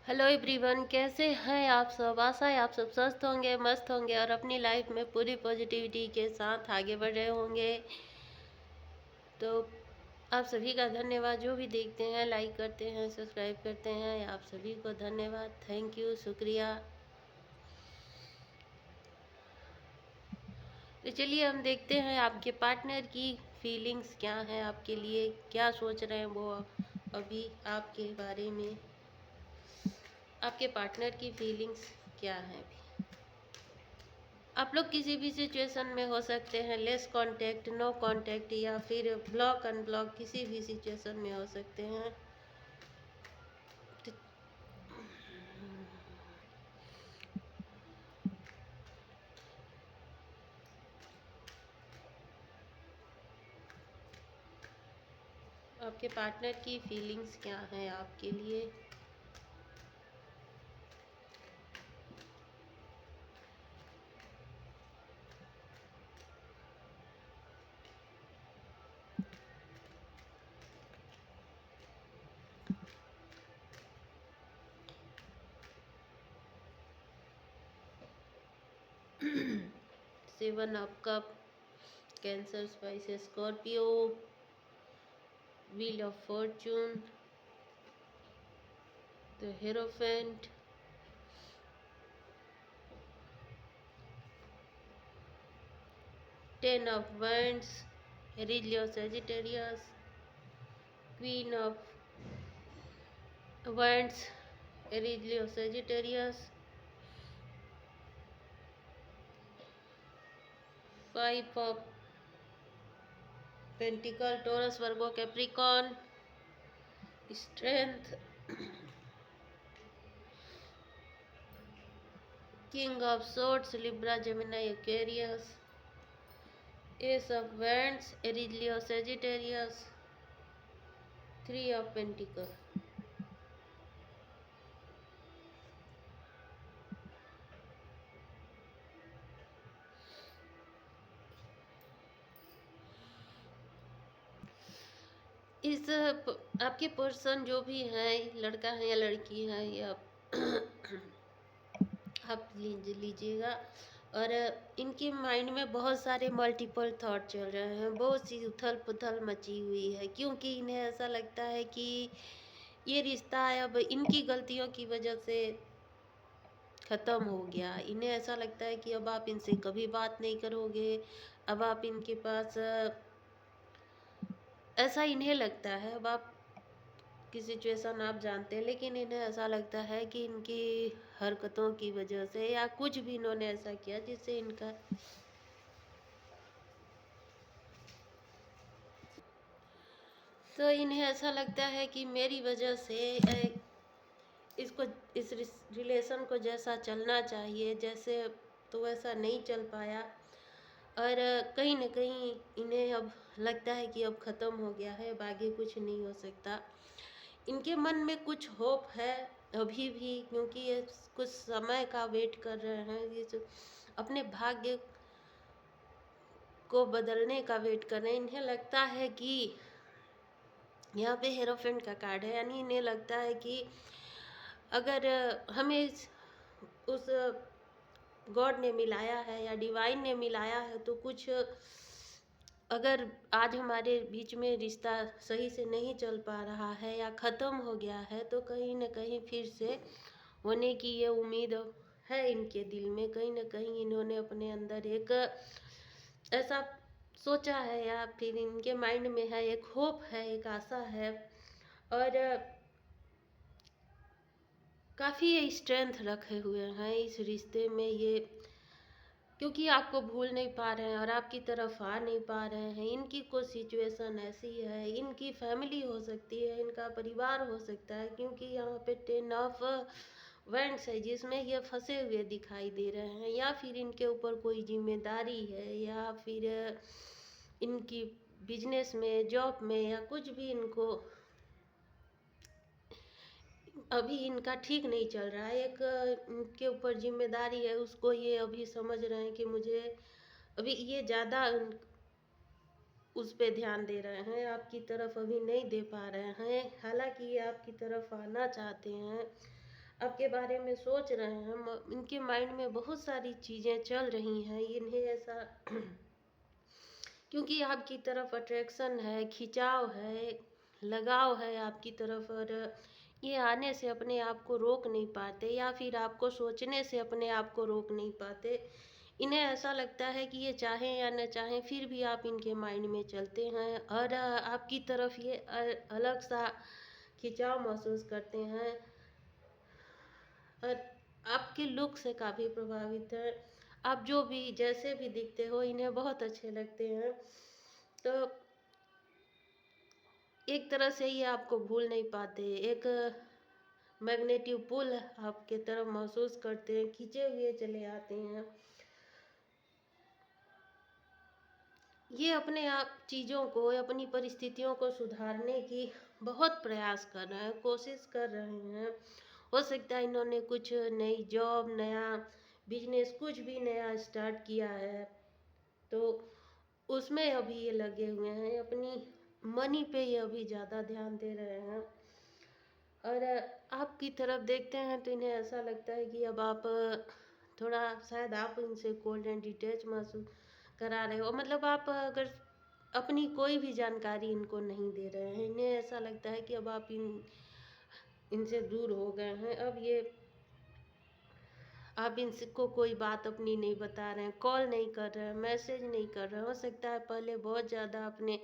Hello everyone, कैसे हैं आप सब। आशा है आप सब स्वस्थ होंगे, मस्त होंगे और अपनी लाइफ में पूरी पॉजिटिविटी के साथ आगे बढ़ रहे होंगे। तो आप सभी का धन्यवाद, जो भी देखते हैं, लाइक करते हैं, सब्सक्राइब करते हैं, आप सभी को धन्यवाद, थैंक यू, शुक्रिया। तो चलिए हम देखते हैं आपके पार्टनर की फीलिंग्स क्या हैं, आपके लिए क्या सोच रहे हैं वो अभी आपके बारे में। आपके पार्टनर की फीलिंग्स क्या हैं अभी। आप लोग किसी भी सिचुएशन में हो सकते हैं, लेस कांटेक्ट, नो कांटेक्ट, या फिर ब्लॉक अनब्लॉक, किसी भी सिचुएशन में हो सकते हैं। तो आपके पार्टनर की फीलिंग्स क्या हैं आपके लिए। 7 of cup, Cancer, Pisces, Scorpio, wheel of fortune, the hierophant, 10 of wands, रिलियो सेजिटेरियस, क्वीन ऑफ wands, रिलियो Sagittarius, 5 of pentacle, Taurus, Virgo, Capricorn, strength, king of swords, Libra, Gemini, Aquarius, ace of wands, एरिलियो, Sagittarius, 3 of pentacle. आपके person जो भी है, लड़का है या लड़की है, या आप लीजिएगा। और इनके माइंड में बहुत सारे मल्टीपल थॉट चल रहे हैं, बहुत सी उथल पुथल मची हुई है, क्योंकि इन्हें ऐसा लगता है कि ये रिश्ता है अब इनकी गलतियों की वजह से ख़त्म हो गया। इन्हें ऐसा लगता है कि अब आप इनसे कभी बात नहीं करोगे, अब आप इनके पास ऐसा इन्हें लगता है। अब आप की सिचुएशन आप जानते हैं, लेकिन इन्हें ऐसा लगता है कि इनकी हरकतों की वजह से या कुछ भी इन्होंने ऐसा किया जिससे इनका तो इन्हें ऐसा लगता है कि मेरी वजह से इसको इस रिलेशन को जैसा चलना चाहिए जैसे, तो वैसा नहीं चल पाया। और कहीं न कहीं इन्हें अब लगता है कि अब ख़त्म हो गया है, अब आगे कुछ नहीं हो सकता। इनके मन में कुछ होप है अभी भी, क्योंकि ये कुछ समय का वेट कर रहे हैं, ये जो अपने भाग्य को बदलने का वेट कर रहे हैं। इन्हें लगता है कि यहाँ पे हेरोफेंट का कार्ड है, यानी इन्हें लगता है कि अगर हमें उस गॉड ने मिलाया है या डिवाइन ने मिलाया है, तो कुछ अगर आज हमारे बीच में रिश्ता सही से नहीं चल पा रहा है या ख़त्म हो गया है, तो कहीं न कहीं फिर से होने की ये उम्मीद है इनके दिल में। कहीं न कहीं इन्होंने अपने अंदर एक ऐसा सोचा है, या फिर इनके माइंड में है, एक होप है, एक आशा है। और काफ़ी ये स्ट्रेंथ रखे हुए हैं इस रिश्ते में ये, क्योंकि आपको भूल नहीं पा रहे हैं और आपकी तरफ आ नहीं पा रहे हैं। इनकी कुछ सिचुएशन ऐसी है, इनकी फैमिली हो सकती है, इनका परिवार हो सकता है, क्योंकि यहाँ पे 10 ऑफ वैंड्स है जिसमें ये फंसे हुए दिखाई दे रहे हैं, या फिर इनके ऊपर कोई जिम्मेदारी है, या फिर इनकी बिजनेस में, जॉब में, या कुछ भी इनको अभी इनका ठीक नहीं चल रहा है। एक इनके ऊपर जिम्मेदारी है, उसको ये अभी समझ रहे हैं कि मुझे अभी ये ज़्यादा उस पे ध्यान दे रहे हैं, आपकी तरफ अभी नहीं दे पा रहे हैं। हालांकि ये आपकी तरफ आना चाहते हैं, आपके बारे में सोच रहे हैं, इनके माइंड में बहुत सारी चीज़ें चल रही हैं, इन्हें ऐसा क्योंकि आपकी तरफ अट्रैक्शन है, खिंचाव है, लगाव है आपकी तरफ, और ये आने से अपने आप को रोक नहीं पाते, या फिर आपको सोचने से अपने आप को रोक नहीं पाते। इन्हें ऐसा लगता है कि ये चाहें या न चाहें फिर भी आप इनके माइंड में चलते हैं, और आपकी तरफ ये अलग सा खिंचाव महसूस करते हैं, और आपके लुक से काफ़ी प्रभावित है। आप जो भी जैसे भी दिखते हो इन्हें बहुत अच्छे लगते हैं। तो एक तरह से ये आपको भूल नहीं पाते, एक मैग्नेटिव पुल आपके तरफ महसूस करते हैं, खींचे हुए चले आते हैं। ये अपने आप चीज़ों को, अपनी परिस्थितियों को सुधारने की बहुत प्रयास कर रहे हैं, कोशिश कर रहे हैं। हो सकता है इन्होंने कुछ नई जॉब, नया बिजनेस, कुछ भी नया स्टार्ट किया है, तो उसमें अभी ये लगे हुए हैं, अपनी मनी पे ये अभी ज़्यादा ध्यान दे रहे हैं। और आपकी तरफ देखते हैं तो इन्हें ऐसा लगता है कि अब आप थोड़ा शायद आप इनसे कोल्ड एंड डिटैच महसूस करा रहे हो, मतलब आप अगर अपनी कोई भी जानकारी इनको नहीं दे रहे हैं, इन्हें ऐसा लगता है कि अब आप इनसे दूर हो गए हैं। अब ये आप इनको कोई बात अपनी नहीं बता रहे हैं, कॉल नहीं कर रहे हैं, मैसेज नहीं कर रहे हैं। हो सकता है पहले बहुत ज़्यादा आपने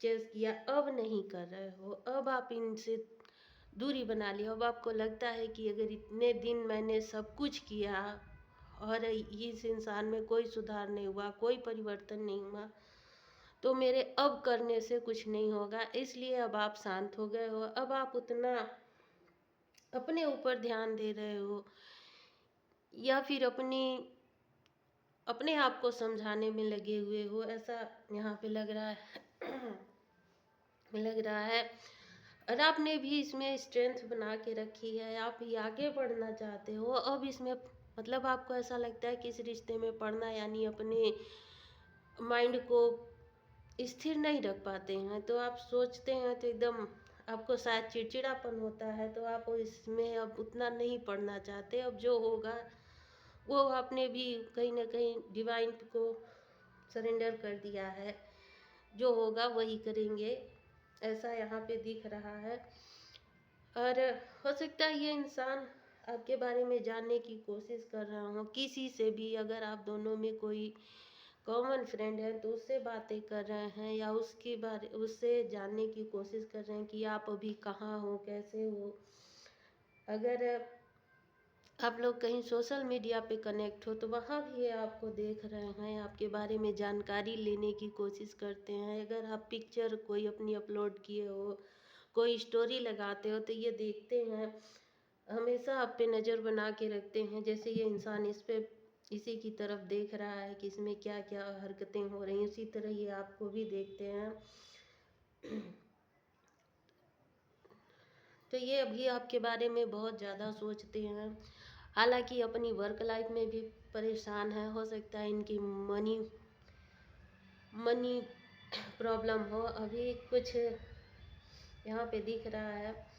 चेस किया, अब नहीं कर रहे हो, अब आप इनसे दूरी बना लिया। अब आपको लगता है कि अगर इतने दिन मैंने सब कुछ किया और इस इंसान में कोई सुधार नहीं हुआ, कोई परिवर्तन नहीं हुआ, तो मेरे अब करने से कुछ नहीं होगा, इसलिए अब आप शांत हो गए हो। अब आप उतना अपने ऊपर ध्यान दे रहे हो, या फिर अपने आप को समझाने में लगे हुए हो, ऐसा यहाँ पे लग रहा है। लग रहा है। और आपने भी इसमें स्ट्रेंथ बना के रखी है, आप भी आगे बढ़ना चाहते हो। अब इसमें मतलब आपको ऐसा लगता है कि इस रिश्ते में पढ़ना यानी अपने माइंड को स्थिर नहीं रख पाते हैं, तो आप सोचते हैं तो एकदम आपको शायद चिड़चिड़ापन होता है, तो आप इसमें अब उतना नहीं पढ़ना चाहते। अब जो होगा वो आपने भी कहीं ना कहीं डिवाइन को सरेंडर कर दिया है, जो होगा वही करेंगे, ऐसा यहाँ पे दिख रहा है। और हो सकता है ये इंसान आपके बारे में जानने की कोशिश कर रहा हो, किसी से भी, अगर आप दोनों में कोई कॉमन फ्रेंड है तो उससे बातें कर रहे हैं, या उससे जानने की कोशिश कर रहे हैं कि आप अभी कहाँ हो, कैसे हो। अगर आप लोग कहीं सोशल मीडिया पे कनेक्ट हो तो वहाँ भी ये आपको देख रहे हैं, आपके बारे में जानकारी लेने की कोशिश करते हैं। अगर आप पिक्चर कोई अपनी अपलोड किए हो, कोई स्टोरी लगाते हो, तो ये देखते हैं, हमेशा आप पे नज़र बना के रखते हैं, जैसे ये इंसान इसी की तरफ देख रहा है कि इसमें क्या क्या हरकतें हो रही हैं, उसी तरह ये आपको भी देखते हैं। तो ये अभी आपके बारे में बहुत ज़्यादा सोचते हैं, हालांकि अपनी वर्क लाइफ में भी परेशान है। हो सकता है इनकी मनी मनी प्रॉब्लम हो, अभी कुछ यहाँ पे दिख रहा है।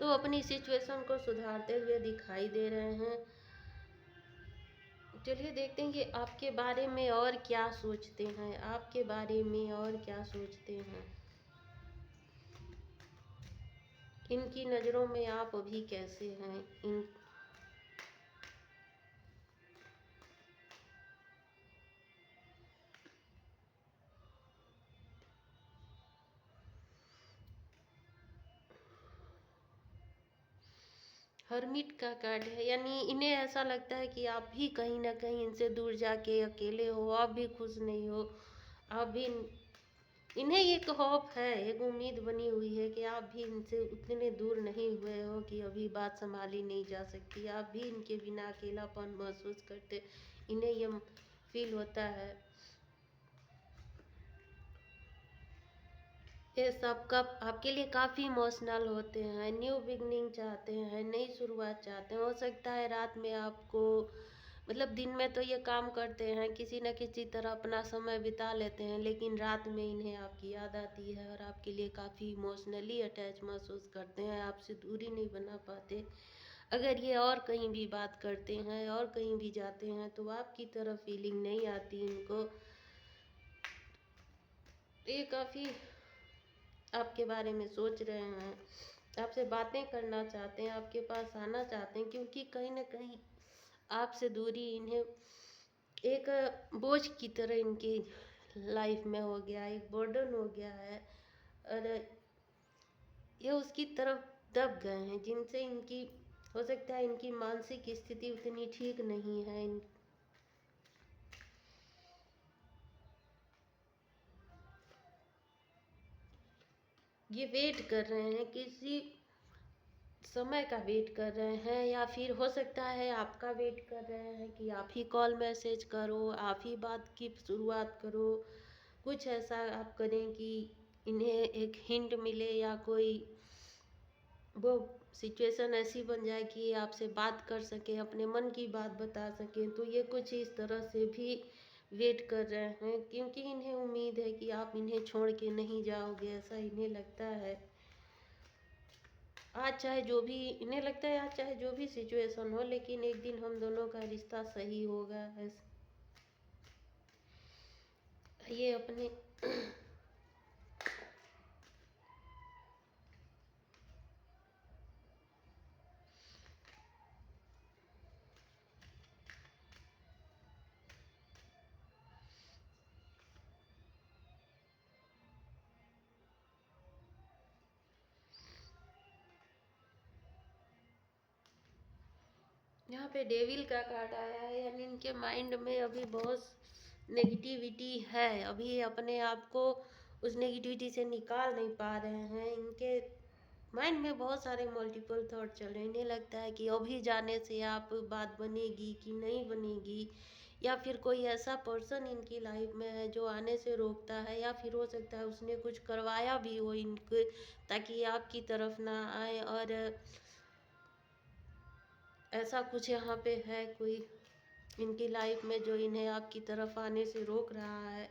तो अपनी सिचुएशन को सुधारते हुए दिखाई दे रहे हैं। चलिए देखते हैं कि आपके बारे में और क्या सोचते हैं, आपके बारे में और क्या सोचते हैं, इनकी नज़रों में आप अभी कैसे हैं। इन हर्मिट का कार्ड है, यानी इन्हें ऐसा लगता है कि आप भी कहीं ना कहीं इनसे दूर जाके अकेले हो, आप भी खुश नहीं हो। आप भी इन्हें एक होप है, एक उम्मीद बनी हुई है कि आप भी इनसे उतने दूर नहीं हुए हो कि अभी बात संभाली नहीं जा सकती, आप भी इनके बिना अकेलापन महसूस करते, इन्हें ये फील होता है। ये सब कब आपके लिए काफ़ी इमोशनल होते हैं, न्यू बिगनिंग चाहते हैं, नई शुरुआत चाहते हैं। हो सकता है रात में आपको मतलब दिन में तो ये काम करते हैं, किसी न किसी तरह अपना समय बिता लेते हैं, लेकिन रात में इन्हें आपकी याद आती है और आपके लिए काफ़ी इमोशनली अटैच महसूस करते हैं, आपसे दूरी नहीं बना पाते। अगर ये और कहीं भी बात करते हैं और कहीं भी जाते हैं तो आपकी तरफ फीलिंग नहीं आती इनको। ये काफ़ी आपके बारे में सोच रहे हैं, आपसे बातें करना चाहते हैं, आपके पास आना चाहते हैं, क्योंकि कहीं न कहीं आपसे दूरी इन्हें एक बोझ की तरह इनकी लाइफ में हो गया, एक बर्डन हो गया है। और ये उसकी तरफ दब गए हैं जिनसे इनकी, हो सकता है इनकी मानसिक स्थिति उतनी ठीक नहीं है। ये वेट कर रहे हैं, किसी समय का वेट कर रहे हैं, या फिर हो सकता है आपका वेट कर रहे हैं कि आप ही कॉल मैसेज करो, आप ही बात की शुरुआत करो, कुछ ऐसा आप करें कि इन्हें एक हिंट मिले, या कोई वो सिचुएशन ऐसी बन जाए कि ये आपसे बात कर सकें, अपने मन की बात बता सकें। तो ये कुछ इस तरह से भी वेट कर रहे हैं, क्योंकि इन्हें उम्मीद है कि आप इन्हें छोड़ के नहीं जाओगे, ऐसा इन्हें लगता है। आज चाहे जो भी इन्हें लगता है, आज चाहे जो भी सिचुएशन हो, लेकिन एक दिन हम दोनों का रिश्ता सही होगा। ये अपने यहाँ पे डेविल का कार्ड आया है, यानी इनके माइंड में अभी बहुत नेगेटिविटी है, अभी अपने आप को उस नेगेटिविटी से निकाल नहीं पा रहे हैं। इनके माइंड में बहुत सारे मल्टीपल थॉट चल रहे हैं। इन्हें लगता है कि अभी जाने से आप बात बनेगी कि नहीं बनेगी, या फिर कोई ऐसा पर्सन इनकी लाइफ में है जो आने से रोकता है, या फिर हो सकता है उसने कुछ करवाया भी हो इनको ताकि ये आपकी तरफ ना आए। और ऐसा कुछ यहाँ पे है कोई इनकी लाइफ में जो इन्हें आपकी तरफ आने से रोक रहा है।